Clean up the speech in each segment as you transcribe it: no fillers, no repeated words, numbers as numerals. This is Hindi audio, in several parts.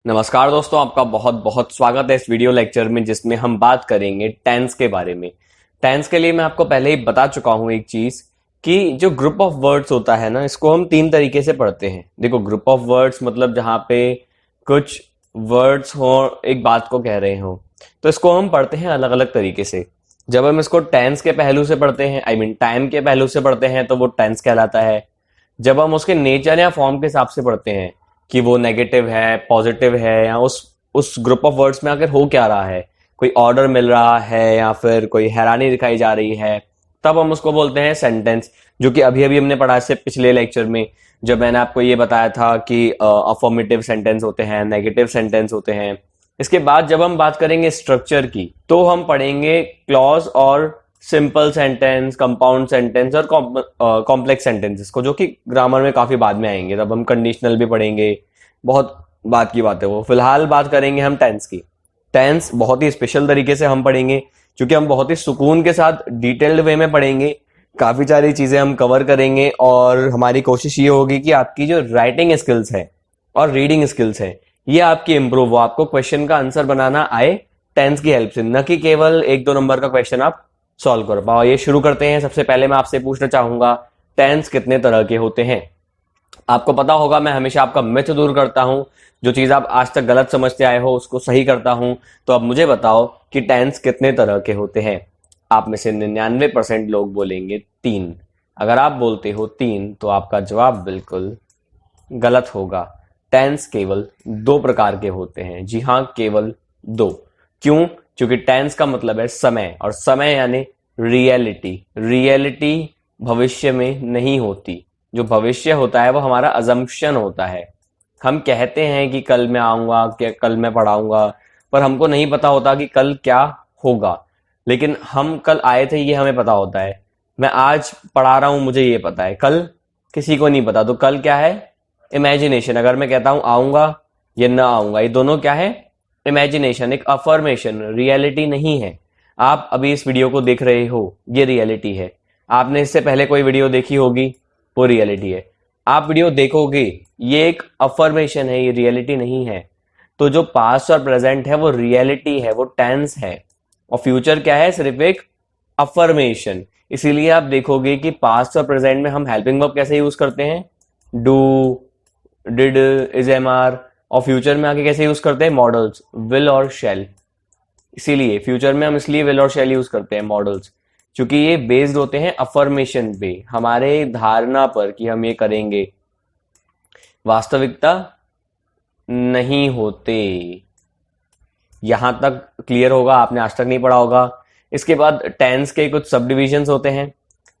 नमस्कार दोस्तों, आपका बहुत बहुत स्वागत है इस वीडियो लेक्चर में जिसमें हम बात करेंगे टेंस के बारे में। टेंस के लिए मैं आपको पहले ही बता चुका हूं एक चीज कि जो ग्रुप ऑफ वर्ड्स होता है ना, इसको हम तीन तरीके से पढ़ते हैं। देखो, ग्रुप ऑफ वर्ड्स मतलब जहां पे कुछ वर्ड्स हो, एक बात को कह रहे हो, तो इसको हम पढ़ते हैं अलग अलग तरीके से। जब हम इसको टेंस के पहलू से पढ़ते हैं, आई मीन टाइम के पहलू से पढ़ते हैं, तो वो टेंस कहलाता है। जब हम उसके नेचर या फॉर्म के हिसाब से पढ़ते हैं कि वो नेगेटिव है, पॉजिटिव है, या उस ग्रुप ऑफ वर्ड्स में आखिर हो क्या रहा है, कोई ऑर्डर मिल रहा है या फिर कोई हैरानी दिखाई जा रही है, तब हम उसको बोलते हैं सेंटेंस। जो कि अभी अभी हमने पढ़ा इससे पिछले लेक्चर में, जब मैंने आपको ये बताया था कि अफर्मेटिव सेंटेंस होते हैं, नेगेटिव सेंटेंस होते हैं। इसके बाद जब हम बात करेंगे स्ट्रक्चर की, तो हम पढ़ेंगे क्लॉज और सिंपल सेंटेंस, कंपाउंड सेंटेंस और कॉम्प्लेक्स सेंटेंसेस को, जो कि ग्रामर में काफी बाद में आएंगे। तब हम कंडीशनल भी पढ़ेंगे, बहुत बात की बात है वो। फिलहाल बात करेंगे हम टेंस की। टेंस बहुत ही स्पेशल तरीके से हम पढ़ेंगे, क्योंकि हम बहुत ही सुकून के साथ डिटेल्ड वे में पढ़ेंगे। काफी सारी चीजें हम कवर करेंगे और हमारी कोशिश ये होगी कि आपकी जो राइटिंग स्किल्स है और रीडिंग स्किल्स है, ये आपकी इंप्रूव हो, आपको क्वेश्चन का आंसर बनाना आए टेंस की हेल्प से, न कि केवल एक दो नंबर का क्वेश्चन आप सॉल्व कर पाओ। ये शुरू करते हैं। सबसे पहले मैं आपसे पूछना चाहूंगा, टेंस कितने तरह के होते हैं? आपको पता होगा मैं हमेशा आपका मिथ दूर करता हूं, जो चीज आप आज तक गलत समझते आए हो उसको सही करता हूं। तो अब मुझे बताओ कि टेंस कितने तरह के होते हैं? आप में से 99% लोग बोलेंगे 3। अगर आप बोलते हो 3, तो आपका जवाब बिल्कुल गलत होगा। टेंस केवल 2 प्रकार के होते हैं। जी हाँ, केवल 2। क्यों? क्योंकि टेंस का मतलब है समय, और समय यानी रियलिटी। रियलिटी भविष्य में नहीं होती। जो भविष्य होता है वो हमारा अजम्पशन होता है। हम कहते हैं कि कल मैं आऊंगा, क्या कल मैं पढ़ाऊंगा, पर हमको नहीं पता होता कि कल क्या होगा। लेकिन हम कल आए थे ये हमें पता होता है। मैं आज पढ़ा रहा हूं, मुझे ये पता है, कल किसी को नहीं पता। तो कल क्या है? इमेजिनेशन। अगर मैं कहता हूं आऊंगा या ना आऊंगा, ये दोनों क्या है? इमेजिनेशन, एक अफर्मेशन, रियलिटी नहीं है। आप अभी इस वीडियो को देख रहे हो, ये रियलिटी है। आपने इससे पहले कोई वीडियो देखी होगी, वो रियलिटी है। आप वीडियो देखोगे, ये एक अफर्मेशन है, ये रियलिटी नहीं है। तो जो पास्ट और प्रेजेंट है वो रियलिटी है, वो टेंस है। और फ्यूचर क्या है? सिर्फ एक अफर्मेशन। इसीलिए आप देखोगे कि पास्ट और प्रेजेंट में हम हेल्पिंग वर्ब कैसे यूज करते हैं? Do, did, is, am, are. और फ्यूचर में आगे कैसे यूज करते हैं? मॉडल्स, विल और शैल। इसीलिए फ्यूचर में हम इसलिए विल और शैल यूज करते हैं, मॉडल्स, क्योंकि ये बेस्ड होते हैं अफर्मेशन पे, हमारे धारणा पर कि हम ये करेंगे। वास्तविकता नहीं होते। यहां तक क्लियर होगा? आपने आज तक नहीं पढ़ा होगा। इसके बाद टेंस के कुछ सब डिविजन्स होते हैं,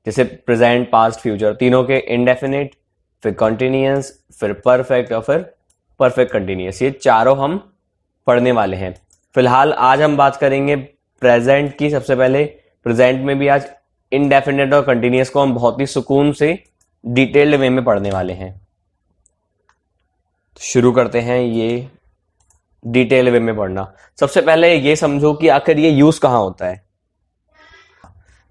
जैसे प्रेजेंट, पास्ट, फ्यूचर, तीनों के इंडेफिनिट, फिर कंटिन्यूअस, फिर परफेक्ट और फिर परफेक्ट कंटिन्यूअस। ये चारों हम पढ़ने वाले हैं। फिलहाल आज हम बात करेंगे प्रेजेंट की। सबसे पहले प्रेजेंट में भी आज इंडेफिनिट और कंटिन्यूअस को हम बहुत ही सुकून से डिटेल्ड वे में पढ़ने वाले हैं। शुरू करते हैं ये डिटेल वे में पढ़ना। सबसे पहले ये समझो कि आखिर ये यूज कहाँ होता है।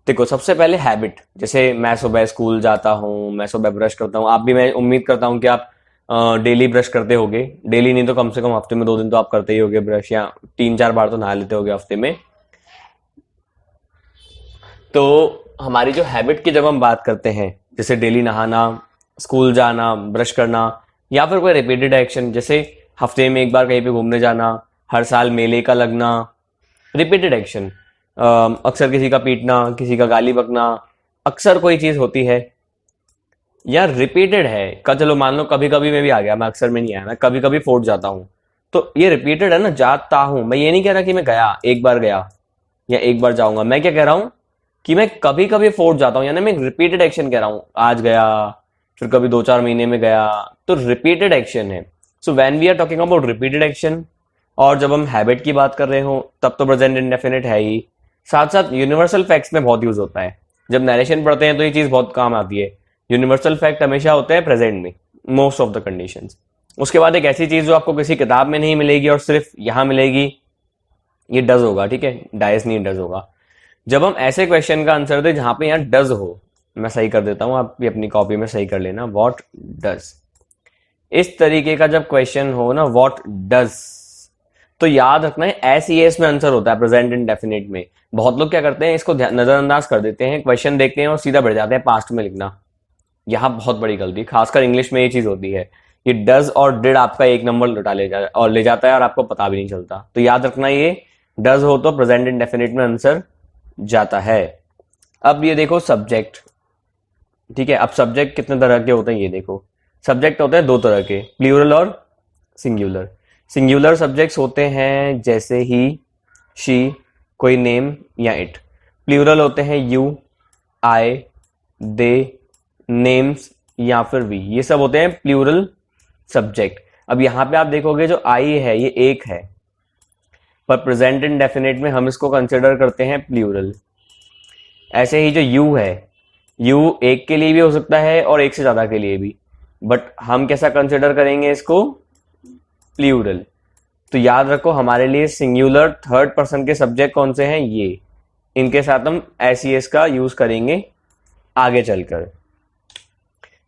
देखो, सबसे पहले हैबिट, जैसे मैं सुबह स्कूल जाता हूँ, मैं सुबह ब्रश करता हूँ। आप भी, मैं उम्मीद करता हूँ कि आप डेली ब्रश करते होगे। डेली नहीं तो कम से कम हफ्ते में 2 दिन तो आप करते ही होगे ब्रश, या 3-4 बार तो नहा लेते होगे हफ्ते में। तो हमारी जो हैबिट की जब हम बात करते हैं, जैसे डेली नहाना, स्कूल जाना, ब्रश करना, या फिर कोई रिपीटेड एक्शन, जैसे हफ्ते में एक बार कहीं पे घूमने जाना, हर साल मेले का लगना, रिपीटेड एक्शन। अक्सर किसी का पीटना, किसी का गाली बकना, अक्सर कोई चीज होती है या रिपीटेड है। चलो मान लो कभी कभी मैं भी आ गया, मैं अक्सर में नहीं आया, मैं कभी कभी फोर्ट जाता हूँ, तो ये रिपीटेड है ना, जाता हूं। मैं ये नहीं कह रहा कि मैं गया, एक बार गया या एक बार जाऊंगा। मैं क्या कह रहा हूं कि मैं कभी कभी फोर्ट जाता हूं, यानी मैं रिपीटेड एक्शन कह रहा हूं। आज गया, फिर कभी 2-4 महीने में गया, तो रिपीटेड एक्शन है। So when we are talking about repeated action, और जब हम हैबिट की बात कर रहे हो, तब तो प्रेजेंट इंडेफिनिट है ही। साथ साथ यूनिवर्सल फैक्ट्स में बहुत यूज होता है। जब नरेशन पढ़ते हैं तो ये चीज बहुत काम आती है। यूनिवर्सल फैक्ट हमेशा होते हैं प्रेजेंट में, मोस्ट ऑफ द कंडीशंस। उसके बाद एक ऐसी चीज जो आपको किसी किताब में नहीं मिलेगी और सिर्फ यहां मिलेगी, ये डज होगा। ठीक है, डाइस नहीं, डज होगा। जब हम ऐसे क्वेश्चन का आंसर दे जहां पे यहाँ डज हो, मैं सही कर देता हूं, आप भी अपनी कॉपी में सही कर लेना, व्हाट डज। इस तरीके का जब क्वेश्चन हो ना, व्हाट डज, तो याद रखना है एस ई एस में आंसर होता है प्रेजेंट इंडेफिनिट में। बहुत लोग क्या करते हैं, इसको नजरअंदाज कर देते हैं, क्वेश्चन देखते हैं और सीधा बढ़ जाते हैं पास्ट में लिखना। यहाँ बहुत बड़ी गलती, खासकर इंग्लिश में ये चीज होती है। ये डज और डिड आपका एक नंबर लुटा ले जाता है और आपको पता भी नहीं चलता। तो याद रखना, ये डज हो तो प्रेजेंट इंडेफिनिट में आंसर जाता है। अब ये देखो सब्जेक्ट, ठीक है। अब सब्जेक्ट कितने तरह के होते हैं ये देखो। सब्जेक्ट होते हैं दो तरह के, प्लूरल और सिंगुलर। सिंगुलर सब्जेक्ट्स होते हैं जैसे ही, शी, कोई नेम या इट। प्लूरल होते हैं यू, आई, दे, नेम्स या फिर वी। ये सब होते हैं प्लूरल सब्जेक्ट। अब यहां पे आप देखोगे जो आई है ये एक है, पर प्रेजेंट इंडेफिनिट में हम इसको कंसिडर करते हैं प्लूरल। ऐसे ही जो यू है, यू एक के लिए भी हो सकता है और एक से ज्यादा के लिए भी, बट हम कैसा कंसिडर करेंगे इसको, प्लूरल। तो याद रखो हमारे लिए सिंगुलर थर्ड पर्सन के सब्जेक्ट कौन से हैं, ये, इनके साथ हम एस ई एस का यूज करेंगे आगे चलकर।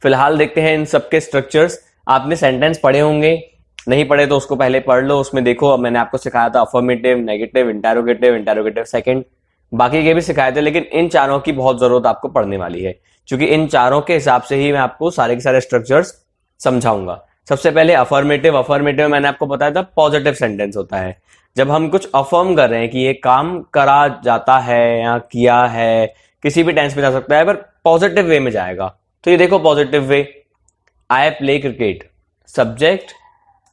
फिलहाल देखते हैं इन सबके स्ट्रक्चर्स। आपने सेंटेंस पढ़े होंगे, नहीं पढ़े तो उसको पहले पढ़ लो। उसमें देखो, अब मैंने आपको सिखाया था affirmative, negative, interrogative, interrogative second, बाकी के भी सिखाए थे, लेकिन इन चारों की बहुत जरूरत आपको पढ़ने वाली है, क्योंकि इन चारों के हिसाब से ही मैं आपको सारे के सारे स्ट्रक्चर्स समझाऊंगा। सबसे पहले अफर्मेटिव। अफर्मेटिव मैंने आपको बताया था पॉजिटिव सेंटेंस होता है, जब हम कुछ अफर्म कर रहे हैं कि ये काम करा जाता है या किया है, किसी भी टेंस में जा सकता है पर पॉजिटिव वे में जाएगा। तो ये देखो पॉजिटिव वे, आई play cricket, subject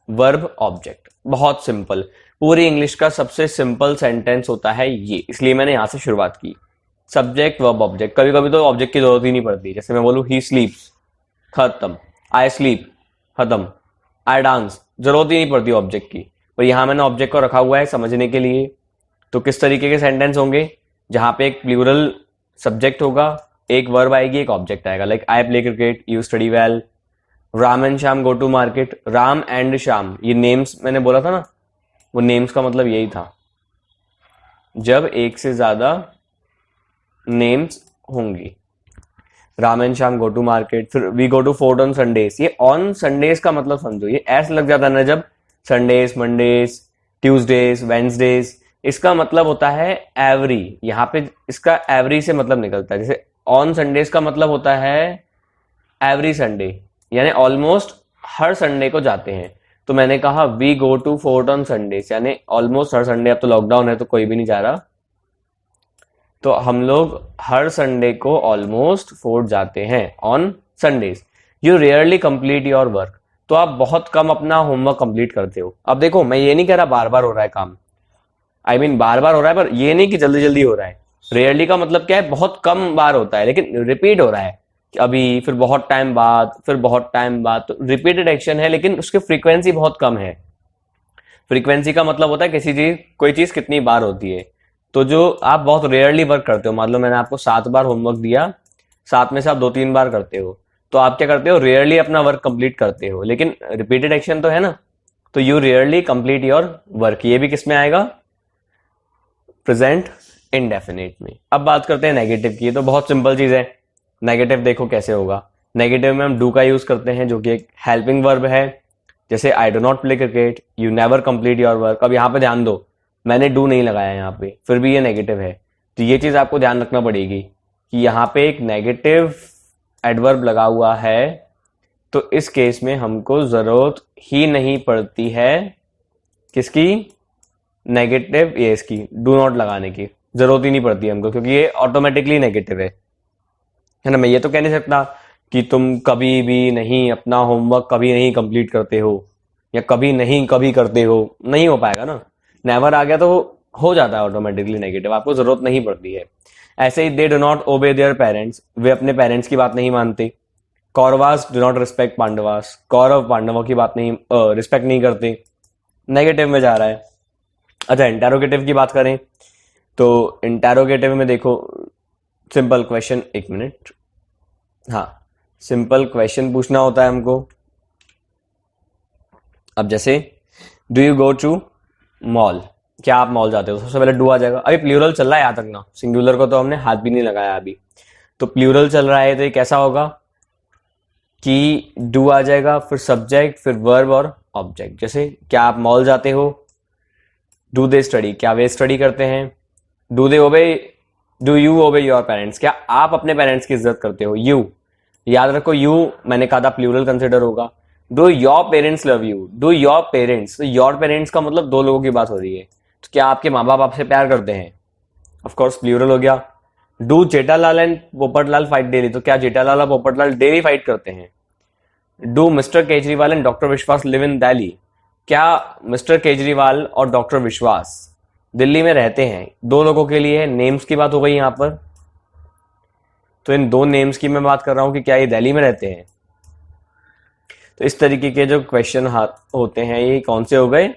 verb object, बहुत सिंपल। पूरी इंग्लिश का सबसे सिंपल सेंटेंस होता है ये, इसलिए मैंने यहां से शुरुआत की। सब्जेक्ट वर्ब ऑब्जेक्ट, कभी कभी तो ऑब्जेक्ट की जरूरत ही नहीं पड़ती, जैसे मैं बोलूं ही स्लीप्स, खत्म। आई स्लीप, खत्म। आई डांस, जरूरत ही नहीं पड़ती ऑब्जेक्ट की, पर यहां मैंने ऑब्जेक्ट को रखा हुआ है समझने के लिए। तो किस तरीके के सेंटेंस होंगे, जहां पे एक प्लूरल सब्जेक्ट होगा, एक वर्ब आएगी, एक ऑब्जेक्ट आएगा। Like I play cricket, you study well, Ram and Shyam go to market. Ram and Shyam, ये नेम्स मैंने बोला था ना, वो नेम्स का मतलब यही था, जब एक से ज्यादा नेम्स होंगी। Ram and Shyam go to market. फिर we go to fort on Sundays, ये ऑन संडेज का मतलब समझो, ये ऐसा लग जाता है ना जब संडेज, मंडेज, ट्यूसडेज, वेंसडेज, इसका मतलब होता है एवरी। यहाँ पे इसका एवरी से मतलब निकलता है। जैसे ऑन संडेज का मतलब होता है एवरी संडे, यानी ऑलमोस्ट हर संडे को जाते हैं। तो मैंने कहा we go to fort on Sundays, यानी ऑलमोस्ट हर संडे। अब तो लॉकडाउन है तो कोई भी नहीं जा रहा, तो हम लोग हर संडे को ऑलमोस्ट फोर्ट जाते हैं on Sundays. You rarely complete your work, तो आप बहुत कम अपना होमवर्क कंप्लीट करते हो। अब देखो मैं ये नहीं कह रहा बार बार हो रहा है काम, आई मीन बार बार हो रहा है, पर ये नहीं कि जल्दी जल्दी हो रहा है। रेयरली का मतलब क्या है, बहुत कम बार होता है, लेकिन रिपीट हो रहा है, अभी, फिर बहुत टाइम बाद, फिर बहुत टाइम बाद। तो रिपीटेड एक्शन है, लेकिन उसकी फ्रीक्वेंसी बहुत कम है। फ्रीक्वेंसी का मतलब होता है किसी चीज, कोई चीज कितनी बार होती है। तो जो आप बहुत रेयरली वर्क करते हो, मान लो मैंने आपको 7 बार होमवर्क दिया, 7 में से आप 2-3 बार करते हो, तो आप क्या करते हो, रेयरली अपना वर्क कंप्लीट करते हो, लेकिन रिपीटेड एक्शन तो है ना। तो you rarely complete your work, ये भी किस में आएगा, प्रेजेंट इंडेफिनिट में। अब बात करते हैं नेगेटिव की, तो बहुत सिंपल चीज है। नेगेटिव देखो कैसे होगा। नेगेटिव में हम डू का यूज करते हैं, जो कि एक हेल्पिंग वर्ब है। जैसे I do not play cricket, you never complete your work. अब यहाँ पे ध्यान दो, मैंने डू नहीं लगाया यहाँ पे, फिर भी ये नेगेटिव है। तो ये चीज आपको ध्यान रखना पड़ेगी कि यहाँ पे एक नेगेटिव एडवर्ब लगा हुआ है, तो इस केस में हमको जरूरत ही नहीं पड़ती है किसकी, नेगेटिव ये इसकी डू नॉट लगाने की जरूरत ही नहीं पड़ती हमको, क्योंकि ये ऑटोमेटिकली नेगेटिव है ना। मैं ये तो कह नहीं सकता कि तुम कभी भी नहीं अपना होमवर्क कभी नहीं कंप्लीट करते हो, या कभी नहीं कभी करते हो, नहीं हो पाएगा ना। नेवर आ गया तो हो जाता है ऑटोमेटिकली नेगेटिव, आपको जरूरत नहीं पड़ती है। ऐसे ही they do not obey their parents, वे अपने पेरेंट्स की बात नहीं मानते। Kauravas do not respect Pandavas, Kaurav पांडवों की बात नहीं रिस्पेक्ट नहीं करते, नेगेटिव में जा रहा है। अच्छा इंटेरोगेटिव की बात करें, तो इंटेरोगेटिव में देखो सिंपल क्वेश्चन, एक मिनट, हाँ सिंपल क्वेश्चन पूछना होता है हमको। अब जैसे do you go to mall, क्या आप मॉल जाते हो, सबसे पहले डू आ जाएगा। अभी प्लूरल चल रहा है, याद रखना, सिंगुलर को तो हमने हाथ भी नहीं लगाया अभी। तो प्लूरल चल रहा है, तो ये कैसा होगा, कि डू आ जाएगा, फिर सब्जेक्ट, फिर वर्ब और ऑब्जेक्ट। जैसे क्या आप मॉल जाते हो, डू दे स्टडी, क्या वे स्टडी करते हैं। Do they obey, do you obey your parents, क्या आप अपने पेरेंट्स की इज्जत करते हो। यू, याद रखो यू मैंने कहा था प्लूरल कंसिडर होगा। Do your parents love you, do your parents, तो योर पेरेंट्स का मतलब दो लोगों की बात हो रही है, तो क्या आपके माँ बाप आपसे प्यार करते हैं, ऑफ कोर्स प्लूरल हो गया। Do Jethalal and Popatlal fight daily, तो क्या जेठालाल और पोपटलाल डेली फाइट करते हैं। Do mister Kejriwal and doctor विश्वास लिव इन दिल्ली, क्या मिस्टर केजरीवाल और डॉक्टर विश्वास दिल्ली में रहते हैं। दो लोगों के लिए नेम्स की बात हो गई यहां पर, तो इन दो नेम्स की मैं बात कर रहा हूं कि क्या ये दिल्ली में रहते हैं। तो इस तरीके के जो क्वेश्चन होते हैं ये कौन से हो गए,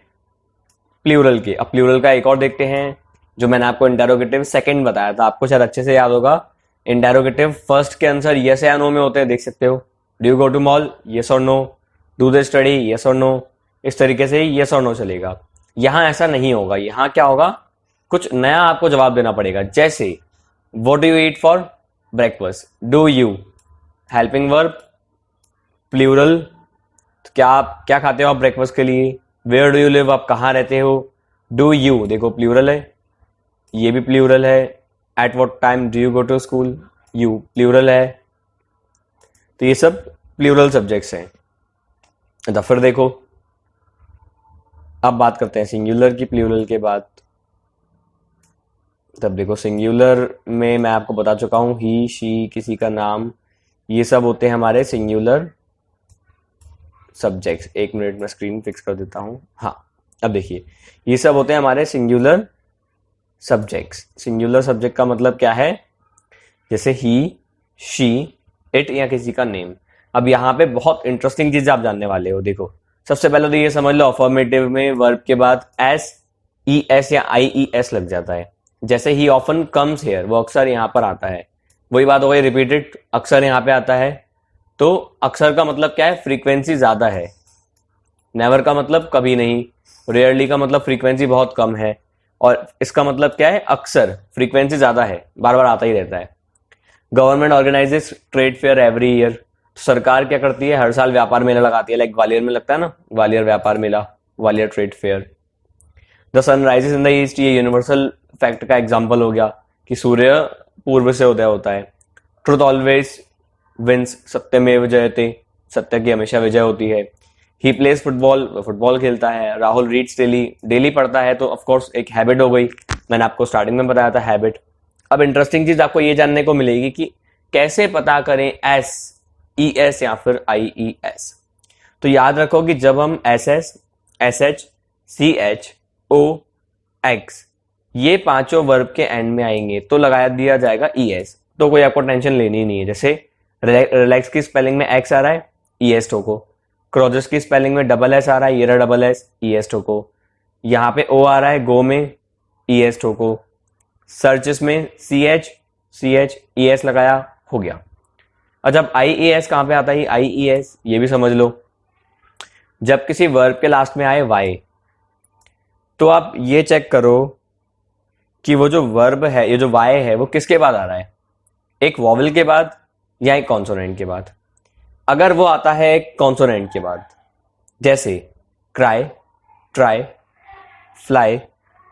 प्लूरल के। अब प्लूरल का एक और देखते हैं, जो मैंने आपको इंटेरोगेटिव सेकंड बताया था, आपको शायद अच्छे से याद होगा। इंटेरोगेटिव फर्स्ट के आंसर यस या नो में होते हैं, देख सकते हो। Do you go to mall, yes और no. Do they study, yes और नो। इस तरीके से यस और नो चलेगा। यहां ऐसा नहीं होगा, यहां क्या होगा, कुछ नया आपको जवाब देना पड़ेगा। जैसे what do you eat for breakfast, do you, helping verb, plural, तो क्या आप क्या खाते हो आप ब्रेकफास्ट के लिए। वेयर डू यू लिव, आप कहाँ रहते हो। डू यू, देखो प्लूरल है, ये भी प्लूरल है। At what time do you go to school, you plural है। तो ये सब प्लूरल सब्जेक्ट्स हैं। तो फिर देखो, अब बात करते हैं सिंगुलर की प्लूरल के बाद। तब देखो सिंगुलर में मैं आपको बता चुका हूं, ही, शी, किसी का नाम, ये सब होते हैं हमारे सिंगुलर सब्जेक्ट्स। एक मिनट में स्क्रीन फिक्स कर देता हूं। हाँ, अब देखिए, ये सब होते हैं हमारे सिंगुलर सब्जेक्ट्स। सिंगुलर सब्जेक्ट का मतलब क्या है, जैसे ही, शी, इट या किसी का नेम। अब यहाँ पे बहुत इंटरेस्टिंग चीज आप जानने वाले हो। देखो सबसे पहले तो ये समझ लो, अफर्मेटिव में वर्ब के बाद एस, ई एस या आई ई एस लग जाता है। जैसे ही ऑफन कम्स हेयर, वो अक्सर यहाँ पर आता है। वही बात हो गई रिपीटेड, अक्सर यहाँ पे आता है। तो अक्सर का मतलब क्या है, फ्रीक्वेंसी ज्यादा है। नेवर का मतलब कभी नहीं। रेयरली का मतलब फ्रीक्वेंसी बहुत कम है। और इसका मतलब क्या है, अक्सर, फ्रीक्वेंसी ज्यादा है, बार बार आता ही रहता है। Government organises trade fair every year, सरकार क्या करती है, हर साल व्यापार मेला लगाती है। लाइक ग्वालियर में लगता है ना, ग्वालियर व्यापार मेला, Gwalior trade fair. The sun rises in the east, ये यूनिवर्सल फैक्ट का एग्जाम्पल हो गया कि सूर्य पूर्व से उदय होता है। ट्रुथ ऑलवेज विंस, सत्यमेव जयते, सत्य की हमेशा विजय होती है। ही प्लेज फुटबॉल, फुटबॉल खेलता है। राहुल रीड्स डेली, डेली पढ़ता है, तो ऑफकोर्स एक हैबिट हो गई, मैंने आपको स्टार्टिंग में बताया था हैबिट। अब इंटरेस्टिंग चीज आपको ये जानने को मिलेगी कि कैसे पता करें एस, ई एस या फिर आई ई एस। तो याद रखो कि जब हम S S, S H, C H, O, X, ये पांचों वर्ब के एंड में आएंगे तो लगा दिया जाएगा ई एस। तो कोई आपको टेंशन लेनी नहीं है। जैसे रिलैक्स की स्पेलिंग में एक्स आ रहा है, ई एस ठोको। क्रोजस की स्पेलिंग में डबल एस आ रहा है, ये रहा डबल एस, ई एस ठोको। यहाँ पे ओ आ रहा है गो में, ई एस ठोको। सर्चेस में सी एच, ई एस लगाया, हो गया। अच्छा, अब आई ई एस कहां पे आता है, आई ई एस ये भी समझ लो। जब किसी वर्ब के लास्ट में आए वाई, तो आप ये चेक करो कि वो जो वर्ब है, ये जो वाई है, वो किसके बाद आ रहा है, एक वॉवल के बाद या एक कॉन्सोनेंट के बाद। अगर वो आता है एक कॉन्सोनेंट के बाद, जैसे क्राई, ट्राई, फ्लाई,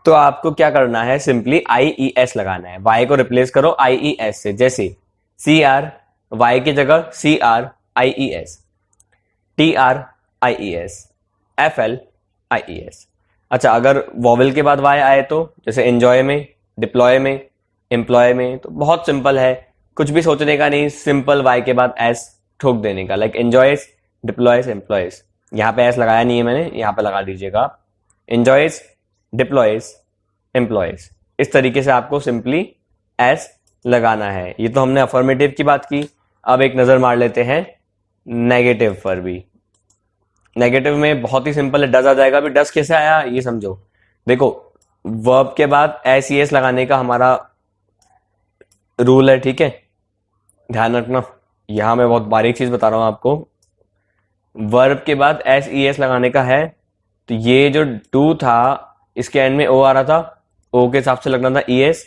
तो आपको क्या करना है, सिंपली आई ई एस लगाना है। वाई को रिप्लेस करो आई ई एस से। जैसे सी आर, वाई की जगह C R I E S, T R I E S, F L I E S. अच्छा, अगर वॉवल के बाद वाई आए तो, जैसे एंजॉय में, डिप्लॉय में, एम्प्लॉय में, तो बहुत सिंपल है, कुछ भी सोचने का नहीं, सिंपल वाई के बाद एस ठोक देने का। Like enjoys, deploys, employees. यहाँ पे एस लगाया नहीं है मैंने, यहाँ पे लगा दीजिएगा आप, एंजॉयज, डिप्लॉयज, एम्प्लॉयज। इस तरीके से आपको सिंपली एस लगाना है। ये तो हमने अफर्मेटिव की बात की। अब एक नजर मार लेते हैं नेगेटिव पर भी। नेगेटिव में बहुत ही सिंपल है, डज आ जाएगा। अभी डज कैसे आया ये समझो। देखो वर्ब के बाद एस ई एस लगाने का हमारा रूल है, ठीक है, ध्यान रखना। यहां मैं बहुत बारीक चीज बता रहा हूं आपको। वर्ब के बाद एस ई एस लगाने का है, तो ये जो डू था इसके एंड में ओ आ रहा था, ओ के हिसाब से लगना था ई एस,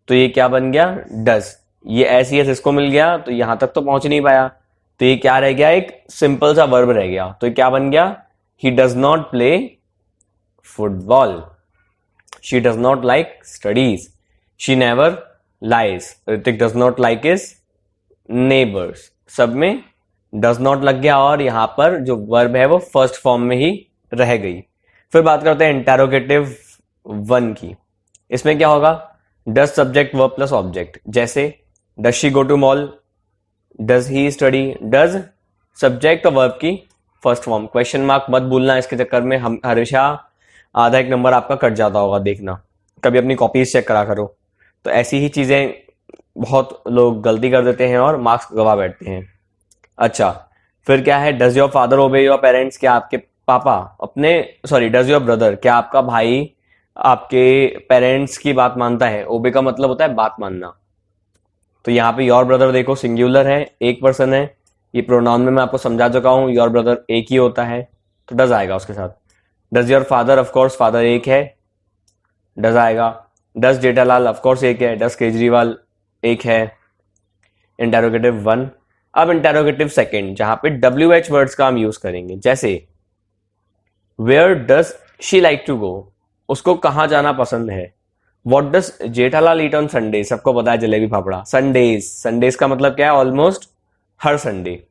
तो ये क्या बन गया, डज। ये एस ई एस इसको मिल गया, तो यहां तक तो पहुंच नहीं पाया, तो ये क्या रह गया, एक सिंपल सा वर्ब रह गया। तो ये क्या बन गया, he does not play football, she does not like studies, she never lies, Hrithik does not like his neighbours. सब में डज नॉट लग गया और यहां पर जो वर्ब है वो फर्स्ट फॉर्म में ही रह गई। फिर बात करते हैं इंटेरोगेटिव 1 की। इसमें क्या होगा, does subject verb plus object. जैसे does she go to mall, does he study, does subject और वर्ब की फर्स्ट फॉर्म। क्वेश्चन मार्क मत भूलना, इसके चक्कर में हम हमेशा आधा एक नंबर आपका कट जाता होगा, देखना कभी अपनी कॉपीज चेक करा करो। तो ऐसी ही चीजें बहुत लोग गलती कर देते हैं और मार्क्स गवा बैठते हैं। अच्छा, फिर क्या है, डज योर फादर ओबे योर पेरेंट्स, क्या आपके पापा अपने, सॉरी डज योर ब्रदर, क्या आपका भाई आपके पेरेंट्स की बात मानता है। ओबे का मतलब होता है बात मानना। तो यहाँ पे योर ब्रदर देखो सिंगुलर है, एक पर्सन है, ये प्रोनाउन में मैं आपको समझा चुका हूं, योर ब्रदर एक ही होता है, तो डज आएगा उसके साथ। Does your father, of course father एक है, डज आएगा। डज जेठालाल, ऑफ कोर्स एक है। डज केजरीवाल एक है। इंटेरोगेटिव 1। अब इंटेरोगेटिव 2 जहां पे WH वर्ड्स का हम यूज करेंगे। जैसे where does she like to go, उसको कहां जाना पसंद है। What does Jethalal eat on Sunday, सबको पता है जलेबी फाफड़ा। संडेज, संडेज का मतलब क्या है, ऑलमोस्ट हर संडे।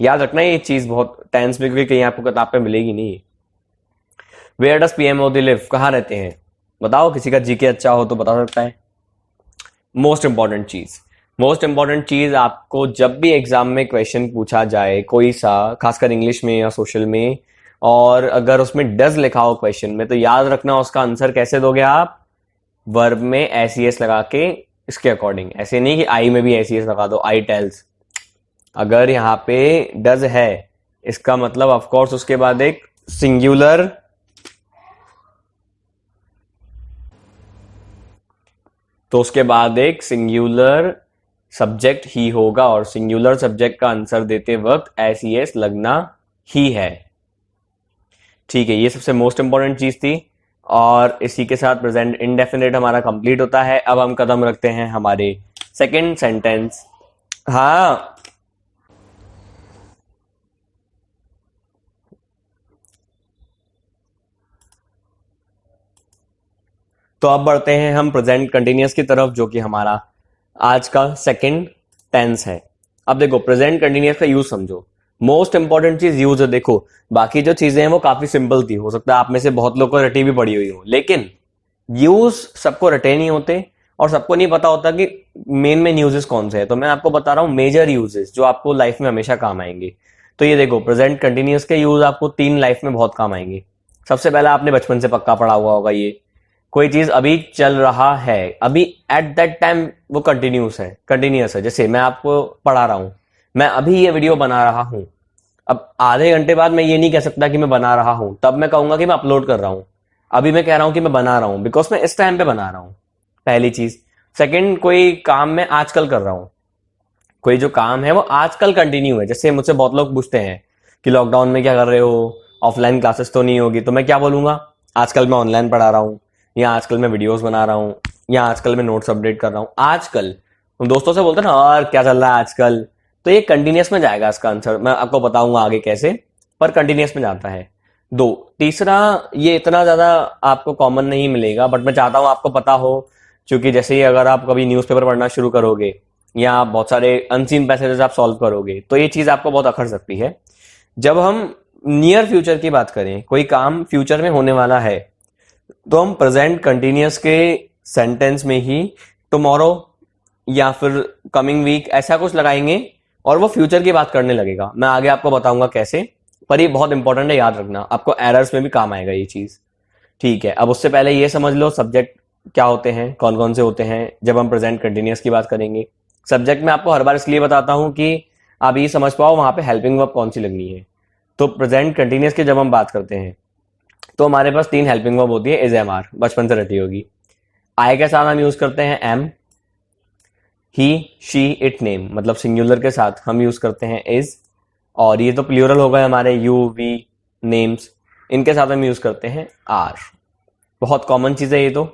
याद रखना ये चीज बहुत टेंस में, क्योंकि कहीं आपको किताब पे मिलेगी नहीं। Where does PM Modi live, कहाँ रहते हैं बताओ, किसी का जीके अच्छा हो तो बता सकता है। मोस्ट इंपॉर्टेंट चीज आपको जब भी एग्जाम में क्वेश्चन पूछा जाए कोई सा, खासकर इंग्लिश में या सोशल में, और अगर उसमें डज लिखा हो क्वेश्चन में, तो याद रखना उसका आंसर कैसे दोगे आप, वर्ब में SES लगा के, इसके अकॉर्डिंग। ऐसे नहीं कि आई में भी SES लगा दो, आई टेल्स। अगर यहाँ पे डज है, इसका मतलब ऑफ कोर्स उसके बाद एक सिंगुलर सब्जेक्ट ही होगा, और सिंगुलर सब्जेक्ट का आंसर देते वक्त SES लगना ही है। ठीक है, ये सबसे मोस्ट इंपॉर्टेंट चीज थी, और इसी के साथ प्रेजेंट इंडेफिनिट हमारा कंप्लीट होता है। अब हम कदम रखते हैं हमारे सेकंड सेंटेंस। हाँ, तो अब बढ़ते हैं हम प्रेजेंट कंटिन्यूअस की तरफ, जो कि हमारा आज का सेकंड टेंस है। अब देखो प्रेजेंट कंटिन्यूअस का यूज समझो, मोस्ट इंपॉर्टेंट चीज यूज है। देखो बाकी जो चीजें हैं वो काफी सिंपल थी, हो सकता है आप में से बहुत लोग को रटी भी पड़ी हुई हो, लेकिन यूज सबको रटे नहीं होते, और सबको नहीं पता होता कि मेन यूजेस कौन से हैं। तो मैं आपको बता रहा हूं मेजर यूजेस जो आपको लाइफ में हमेशा काम आएंगे। तो ये देखो प्रेजेंट कंटिन्यूअस के यूज आपको 3 लाइफ में बहुत काम आएंगे। सबसे पहला आपने बचपन से पक्का पढ़ा हुआ होगा, ये कोई चीज अभी चल रहा है, अभी एट दैट टाइम वो कंटिन्यूअस है। जैसे मैं आपको पढ़ा रहा हूं, मैं अभी ये वीडियो बना रहा हूं, अब आधे घंटे बाद मैं ये नहीं कह सकता कि मैं बना रहा हूं, तब मैं कहूंगा कि मैं अपलोड कर रहा हूं। अभी मैं कह रहा हूं कि मैं बना रहा हूं बिकॉज मैं इस टाइम पे बना रहा हूं, पहली चीज। सेकंड, कोई काम मैं आजकल कर रहा हूं, कोई जो काम है वो आजकल कंटिन्यू है। जैसे मुझसे बहुत लोग पूछते हैं कि लॉकडाउन में क्या कर रहे हो, ऑफलाइन क्लासेस तो नहीं होगी, तो मैं क्या बोलूंगा, आजकल मैं ऑनलाइन पढ़ा रहा हूं, या आजकल मैं वीडियोस बना रहा हूं, या आजकल मैं नोट्स अपडेट कर रहा हूं। आजकल तुम दोस्तों से बोलते हैं ना, और क्या चल रहा है आजकल, तो ये कंटिन्यूअस में जाएगा इसका आंसर। मैं आपको बताऊंगा आगे कैसे, पर कंटिन्यूअस में जाता है। दो, तीसरा, ये इतना ज्यादा आपको कॉमन नहीं मिलेगा, बट मैं चाहता हूं आपको पता हो, क्योंकि जैसे ही अगर आप कभी न्यूज़पेपर पढ़ना शुरू करोगे या बहुत सारे अनसीन पैसेजेस आप सॉल्व करोगे, तो ये चीज आपको बहुत अखर सकती है। जब हम नियर फ्यूचर की बात करें, कोई काम फ्यूचर में होने वाला है, तो हम प्रेजेंट कंटिन्यूअस के सेंटेंस में ही टुमारो या फिर कमिंग वीक ऐसा कुछ लगाएंगे, और वो फ्यूचर की बात करने लगेगा। मैं आगे आपको बताऊंगा कैसे, पर ये बहुत इंपॉर्टेंट है, याद रखना, आपको एरर्स में भी काम आएगा ये चीज। ठीक है, अब उससे पहले ये समझ लो सब्जेक्ट क्या होते हैं, कौन कौन से होते हैं जब हम प्रेजेंट कंटिन्यूअस की बात करेंगे। सब्जेक्ट में आपको हर बार इसलिए बताता हूं कि आप ये समझ पाओ वहां पे हेल्पिंग वर्ब कौन सी लगनी है। तो प्रेजेंट कंटिन्यूअस की जब हम बात करते हैं, तो हमारे पास 3 हेल्पिंग वर्ब होती है, इज, एम, आर, बचपन से रटी होगी। आई के साथ हम यूज करते हैं am, he, she, it, name, मतलब सिंगुलर के साथ हम यूज करते हैं इज, और ये तो प्लूरल हो गए हमारे, यू, वी, नेम्स, इनके साथ हम यूज करते हैं आर। बहुत कॉमन चीज है ये तो।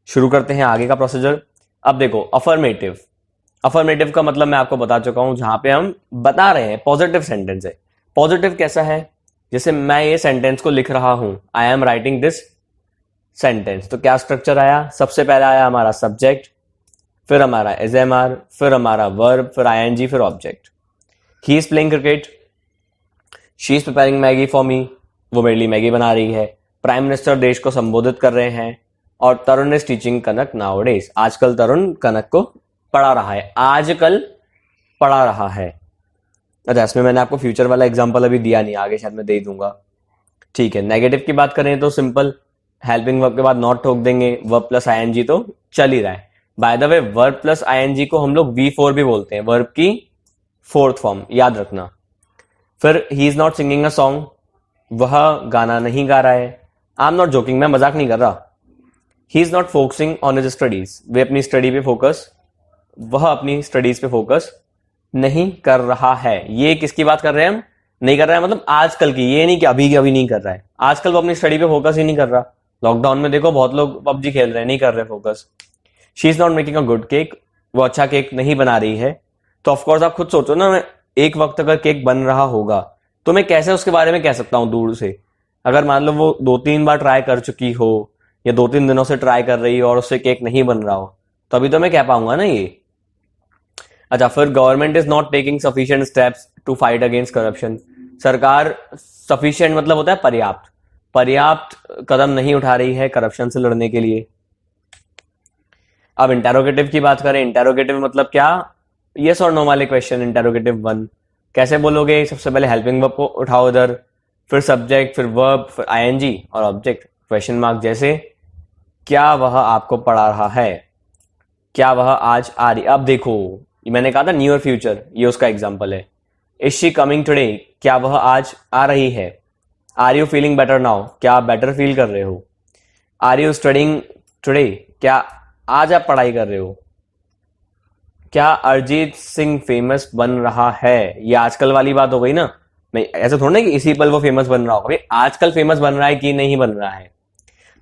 शुरू करते हैं आगे का प्रोसीजर। अब देखो अफर्मेटिव, अफर्मेटिव का मतलब मैं आपको बता चुका हूं, जहां पे हम बता रहे हैं पॉजिटिव सेंटेंस है। पॉजिटिव कैसा है, जैसे मैं ये सेंटेंस को लिख रहा हूं, I am writing this sentence, तो क्या स्ट्रक्चर आया, सबसे पहले आया हमारा सब्जेक्ट, फिर हमारा एसएमआर, फिर हमारा वर्ब, फिर आईएनजी, फिर object. He is playing cricket, she is preparing Maggi for me, वो मेरे लिए मैगी बना रही है। प्राइम मिनिस्टर देश को संबोधित कर रहे हैं। और तरुण इज टीचिंग कनक नाउडेज, आजकल तरुण कनक को पढ़ा रहा है, आजकल पढ़ा रहा है। अच्छा, इसमें मैंने आपको फ्यूचर वाला एग्जांपल अभी दिया नहीं, आगे शायद मैं दे दूंगा। ठीक है, नेगेटिव की बात करें तो सिंपल, हेल्पिंग वर्ब के बाद नॉट ठोक देंगे, वर्ब प्लस आईएनजी तो चल ही रहा है। By the way, verb plus ING को हम लोग V4 भी बोलते हैं, वर्ब की फोर्थ फॉर्म, याद रखना। फिर ही is not singing a song, वह गाना नहीं गा रहा है। आई एम नॉट जोकिंग, मैं मजाक नहीं कर रहा। He is not focusing on his studies, वे अपनी स्टडी पे फोकस, वह अपनी स्टडीज पे फोकस नहीं कर रहा है। ये किसकी बात कर रहे हैं हम, नहीं कर रहा है मतलब आजकल की, ये नहीं कि अभी की अभी नहीं कर रहा है, आजकल वो अपनी स्टडी पे फोकस ही नहीं कर रहा। लॉकडाउन में देखो बहुत लोग पबजी खेल रहे हैं, नहीं कर रहे focus. She is not making a good cake, वो अच्छा केक नहीं बना रही है। तो ऑफकोर्स आप खुद सोचो ना, मैं एक वक्त अगर केक बन रहा होगा तो मैं कैसे उसके बारे में कह सकता हूं दूर से। अगर मान लो वो 2-3 बार ट्राई कर चुकी हो, या 2-3 दिनों से ट्राई कर रही हो और उससे केक नहीं बन रहा हो, तो अभी तो मैं कह पाऊंगा ना ये। अच्छा, फिर government is not taking sufficient steps to fight against corruption, सरकार सफिशिएंट मतलब होता है पर्याप्त, पर्याप्त कदम नहीं उठा रही है करप्शन से लड़ने के लिए। अब इंटेरोगेटिव की बात करें, इंटेरोगेटिव मतलब क्या, यस और नो वाले क्वेश्चन, इंटेरोगेटिव 1 कैसे बोलोगे, सबसे पहले हेल्पिंग वर्ब को उठाओ इधर, फिर सब्जेक्ट, फिर वर्ब, फिर आईएनजी और ऑब्जेक्ट, क्वेश्चन मार्क, जैसे क्या वह आपको पढ़ा रहा है, क्या वह आज आ रही। अब देखो, मैंने कहा था नियर फ्यूचर, ये उसका एग्जांपल है। इज शी कमिंग टुडे, क्या वह आज आ रही है। Are you feeling better now, क्या आप बेटर फील कर रहे हो। आर यू स्टडिंग टुडे, क्या आज आप पढ़ाई कर रहे हो। क्या अरिजीत सिंह फेमस बन रहा है, ये आजकल वाली बात हो गई ना, नहीं ऐसा थोड़ा ना कि इसी पल वो फेमस बन रहा होगा, आजकल फेमस बन रहा है कि नहीं बन रहा है।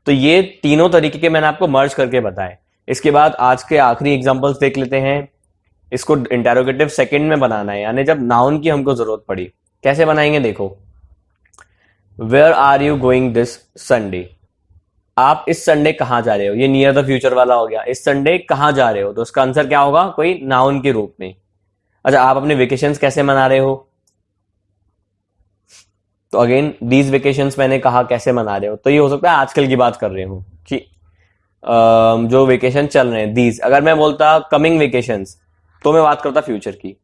तो ये तीनों तरीके के मैंने आपको मर्ज करके बताए। इसके बाद आज के आखिरी एग्जांपल्स देख लेते हैं। इसको इंटेरोगेटिव सेकंड में बनाना है, यानी जब नाउन की हमको जरूरत पड़ी। कैसे बनाएंगे देखो, where are you going this Sunday, आप इस संडे कहां जा रहे हो, ये नियर द फ्यूचर वाला हो गया। इस संडे कहां जा रहे हो, तो उसका आंसर क्या होगा, कोई नाउन के रूप में। अच्छा, आप अपने वेकेशंस कैसे मना रहे हो, तो अगेन दीज वेकेशंस मैंने कहा कैसे मना रहे हो, तो ये हो सकता है आजकल की बात कर रहे हो कि जो वेकेशन चल रहे हैं दीज। अगर मैं बोलता कमिंग वेकेशंस तो मैं बात करता फ्यूचर की।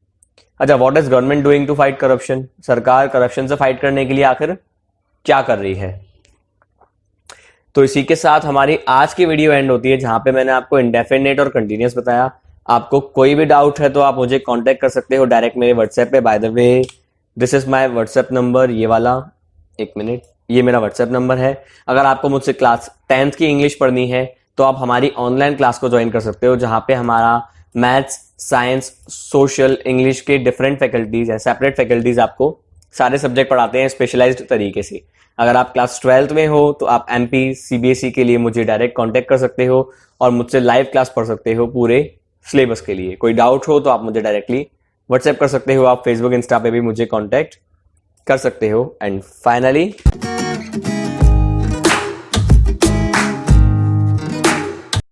अच्छा, what is government doing to fight corruption, सरकार करप्शन से फाइट करने के लिए आखिर क्या कर रही है। तो इसी के साथ हमारी आज की वीडियो एंड होती है, जहां पे मैंने आपको इंडेफिनेट और कंटिन्यूअस बताया। आपको कोई भी डाउट है तो आप मुझे कांटेक्ट कर सकते हो डायरेक्ट मेरे व्हाट्सएप पे। Bye the way, this is my WhatsApp number, ये वाला, एक मिनट, ये मेरा व्हाट्सएप नंबर है। अगर आपको मुझसे क्लास 10th की इंग्लिश पढ़नी है तो आप हमारी ऑनलाइन क्लास को ज्वाइन कर सकते हो, जहां पे हमारा मैथ्स, साइंस, सोशल, इंग्लिश के डिफरेंट फैकल्टीज है, सेपरेट फैकल्टीज आपको सारे सब्जेक्ट पढ़ाते हैं स्पेशलाइज्ड तरीके से। अगर आप क्लास 12th में हो तो आप MP CBSE के लिए मुझे डायरेक्ट कांटेक्ट कर सकते हो और मुझसे लाइव क्लास पढ़ सकते हो पूरे सिलेबस के लिए। कोई डाउट हो तो आप मुझे डायरेक्टली व्हाट्सएप कर सकते हो, आप फेसबुक इंस्टा पे भी मुझे कांटेक्ट कर सकते हो। And finally